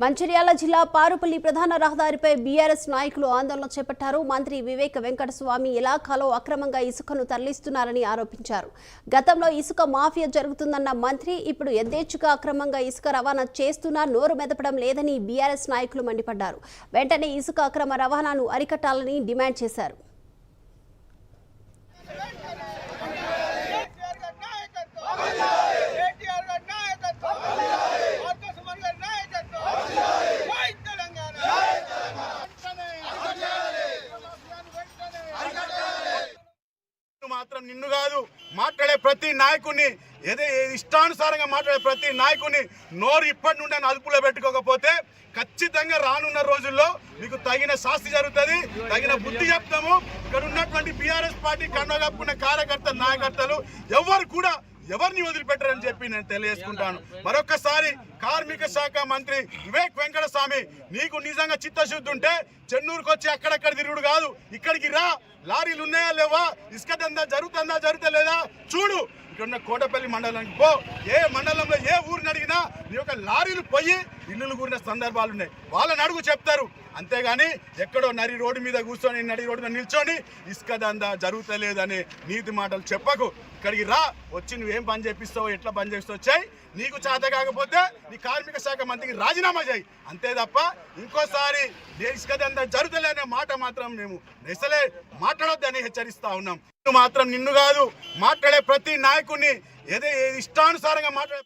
మంచిర్యాల జిల్లా పారుపల్లి ప్రధాన రహదారిపై బీఆర్ఎస్ నాయకులు ఆందోళన చేపట్టారు. మంత్రి వివేక వెంకటస్వామి ఇలాఖాలో అక్రమంగా ఇసుకను తరలిస్తున్నారని ఆరోపించారు. గతంలో ఇసుక మాఫియా జరుగుతుందన్న మంత్రి ఇప్పుడు యథేచ్ఛగా అక్రమంగా ఇసుక రవాణా చేస్తున్నా నోరు మెదపడం లేదని బీఆర్ఎస్ నాయకులు మండిపడ్డారు. వెంటనే ఇసుక అక్రమ రవాణాను అరికట్టాలని డిమాండ్ చేశారు. మాత్రం నిన్ను కాదు మాట్లాడే ప్రతి నాయకుని ఇష్టానుసారంగా మాట్లాడే ప్రతి నాయకుని నోరు ఇప్పటి నుండి అదుపులో పెట్టుకోకపోతే ఖచ్చితంగా రానున్న రోజుల్లో మీకు తగిన శాస్తి జరుగుతుంది, తగిన బుద్ధి చెప్తాము. ఇక్కడ ఉన్నటువంటి బీఆర్ఎస్ పార్టీ కన్నగప్పుకున్న కార్యకర్తలు నాయకర్తలు ఎవరిని వదిలిపెట్టారని చెప్పి నేను తెలియజేసుకుంటాను. మరొకసారి కార్మిక శాఖ మంత్రి వివేక్ వెంకటస్వామి, నీకు నిజంగా చిత్తశుద్ధి ఉంటే చెన్నూరుకు వచ్చి అక్కడక్కడ తిరుగుడు కాదు, ఇక్కడికి రా. లారీలు ఉన్నాయా లేవా, ఇసుక దందా జరుగుతుందా జరుగుతలేదా చూడు. ఇక్కడ కోటపల్లి మండలానికి పో, ఏ మండలంలో ఏ ఊరిని అడిగినా నీ యొక్క లారీలు పోయి ఇల్లులు కూడిన సందర్భాలు ఉన్నాయి. వాళ్ళని అడుగు చెప్తారు. అంతేగాని ఎక్కడో నరి రోడ్డు మీద కూర్చొని నడి రోడ్డు మీద నిల్చొని ఇసుక దందా జరుగుతలేదని నీతి మాటలు చెప్పకు. ఇక్కడికి రా, వచ్చి నువ్వేం పని చేపిస్తావో ఎట్లా పని చేస్తూ వచ్చాయి. నీకు చేత కాకపోతే నీ కార్మిక శాఖ మంత్రికి రాజీనామా చేయి. అంతే తప్ప ఇంకోసారి ఇసుక దందా జరుగుతలే అనే మాట మాత్రం మేము నెసలే మాట్లాడొద్దని హెచ్చరిస్తా ఉన్నాం. మాత్రం నిన్ను కాదు మాట్లాడే ప్రతి నాయకుడిని ఇష్టానుసారంగా మాట్లాడే